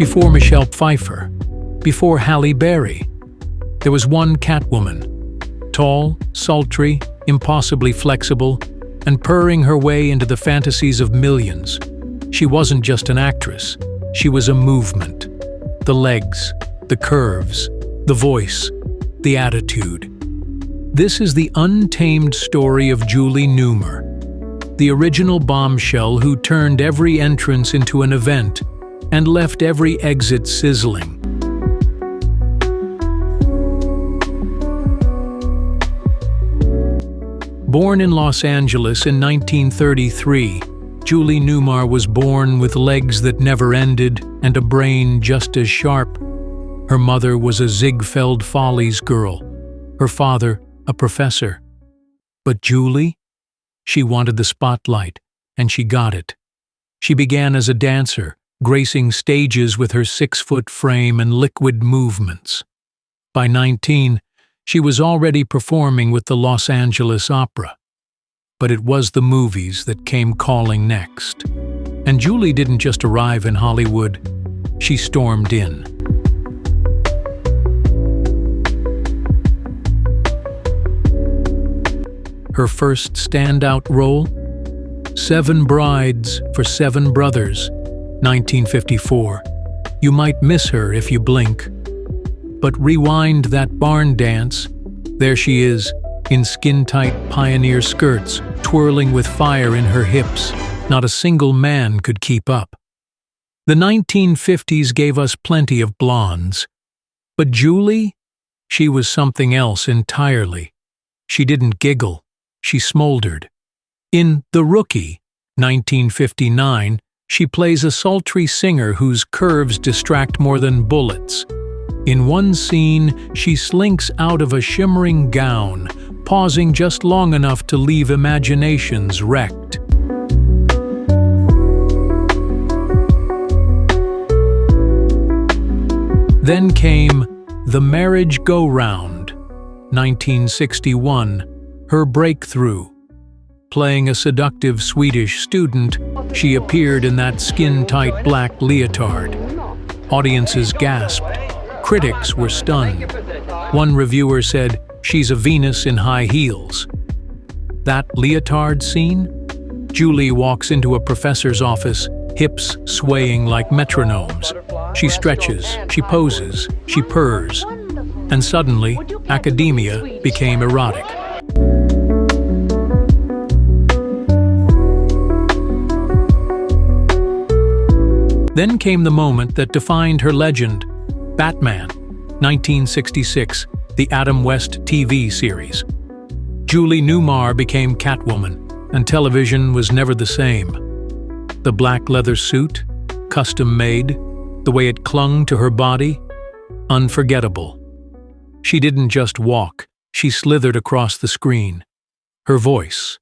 Before Michelle Pfeiffer, before Halle Berry, there was one Catwoman, tall, sultry, impossibly flexible, and purring her way into the fantasies of millions. She wasn't just an actress, she was a movement. The legs, the curves, the voice, the attitude. This is the untamed story of Julie Newmar, the original bombshell who turned every entrance into an event and left every exit sizzling. Born in Los Angeles in 1933, Julie Newmar was born with legs that never ended and a brain just as sharp. Her mother was a Ziegfeld Follies girl, her father a professor. But Julie? She wanted the spotlight, and she got it. She began as a dancer, gracing stages with her 6-foot frame and liquid movements. By 19, she was already performing with the Los Angeles Opera. But it was the movies that came calling next. And Julie didn't just arrive in Hollywood, she stormed in. Her first standout role? 7 Brides for 7 Brothers, 1954. You might miss her if you blink. But rewind that barn dance, there she is, in skin-tight pioneer skirts, twirling with fire in her hips. Not a single man could keep up. The 1950s gave us plenty of blondes. But Julie? She was something else entirely. She didn't giggle. She smoldered. In The Rookie, 1959, she plays a sultry singer whose curves distract more than bullets. In one scene, she slinks out of a shimmering gown, pausing just long enough to leave imaginations wrecked. Then came The Marriage Go-Round, 1961, her breakthrough. Playing a seductive Swedish student, she appeared in that skin-tight black leotard. Audiences gasped. Critics were stunned. One reviewer said, "She's a Venus in high heels." That leotard scene? Julie walks into a professor's office, hips swaying like metronomes. She stretches, she poses, she purrs. And suddenly, academia became erotic. Then came the moment that defined her legend, Batman, 1966, the Adam West TV series. Julie Newmar became Catwoman, and television was never the same. The black leather suit, custom-made, the way it clung to her body, unforgettable. She didn't just walk, she slithered across the screen. Her voice,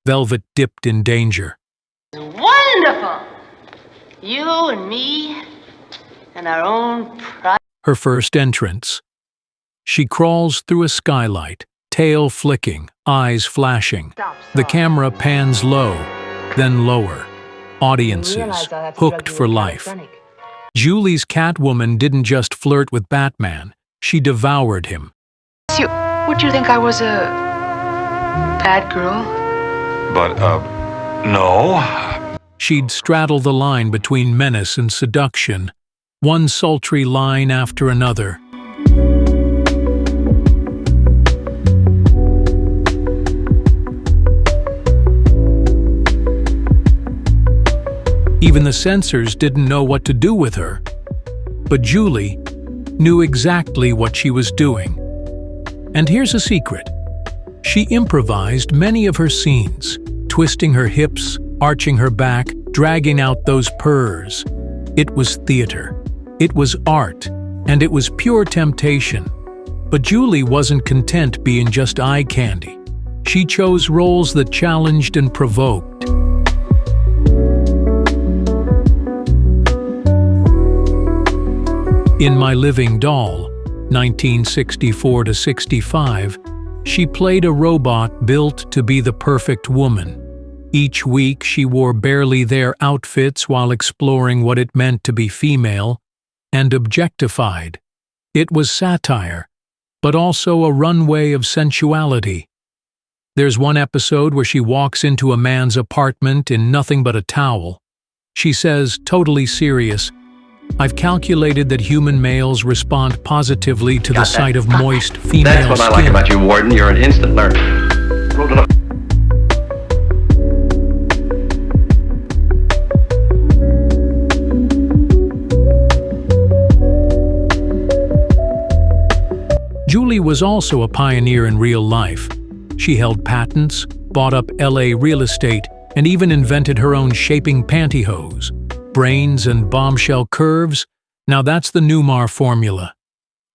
velvet dipped in danger. Wonderful! You and me and our own pride. Her first entrance. She crawls through a skylight, tail flicking, eyes flashing. The camera pans low, then lower. Audiences, hooked for life. Julie's Catwoman didn't just flirt with Batman, she devoured him. Would you think I was a bad girl? But, no. She'd straddle the line between menace and seduction, one sultry line after another. Even the censors didn't know what to do with her. But Julie knew exactly what she was doing. And here's a secret. She improvised many of her scenes, twisting her hips, arching her back, dragging out those purrs. It was theater. It was art. And it was pure temptation. But Julie wasn't content being just eye candy. She chose roles that challenged and provoked. In My Living Doll, 1964-65, she played a robot built to be the perfect woman. Each week she wore barely there outfits while exploring what it meant to be female, and objectified. It was satire, but also a runway of sensuality. There's one episode where she walks into a man's apartment in nothing but a towel. She says, totally serious, "I've calculated that human males respond positively to the sight of moist female skin." That's what I like about you, Warden. You're an instant learner. Roll it up. Julie was also a pioneer in real life. She held patents, bought up LA real estate, and even invented her own shaping pantyhose. Brains and bombshell curves? Now that's the Newmar formula.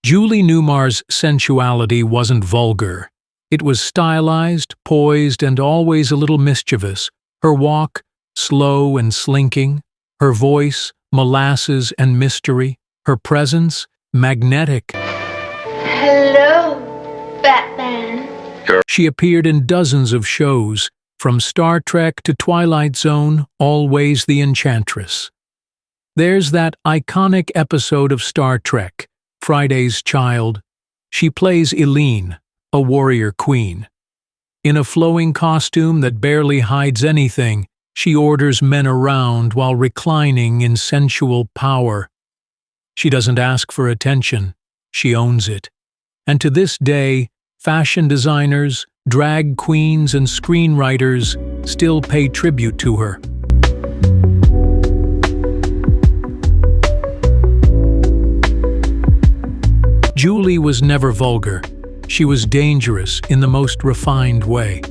Julie Newmar's sensuality wasn't vulgar. It was stylized, poised, and always a little mischievous. Her walk, slow and slinking. Her voice, molasses and mystery. Her presence, magnetic. Hello, Batman. She appeared in dozens of shows, from Star Trek to Twilight Zone, always the Enchantress. There's that iconic episode of Star Trek, Friday's Child. She plays Eileen, a warrior queen. In a flowing costume that barely hides anything, she orders men around while reclining in sensual power. She doesn't ask for attention, she owns it. And to this day, fashion designers, drag queens, and screenwriters still pay tribute to her. Julie was never vulgar. She was dangerous in the most refined way.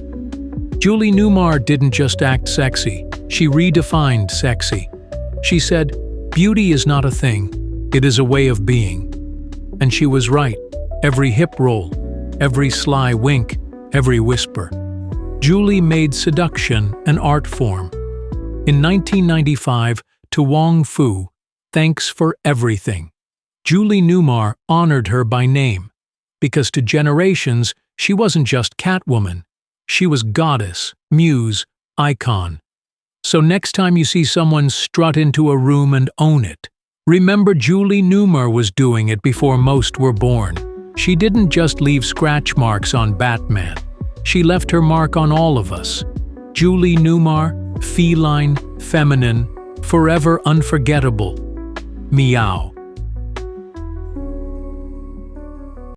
Julie Newmar didn't just act sexy, she redefined sexy. She said, "Beauty is not a thing, it is a way of being." And she was right. Every hip roll, every sly wink, every whisper. Julie made seduction an art form. In 1995, to Wong Fu, "Thanks for Everything," Julie Newmar honored her by name, because to generations, she wasn't just Catwoman. She was goddess, muse, icon. So next time you see someone strut into a room and own it, remember Julie Newmar was doing it before most were born. She didn't just leave scratch marks on Batman. She left her mark on all of us. Julie Newmar, feline, feminine, forever unforgettable. Meow.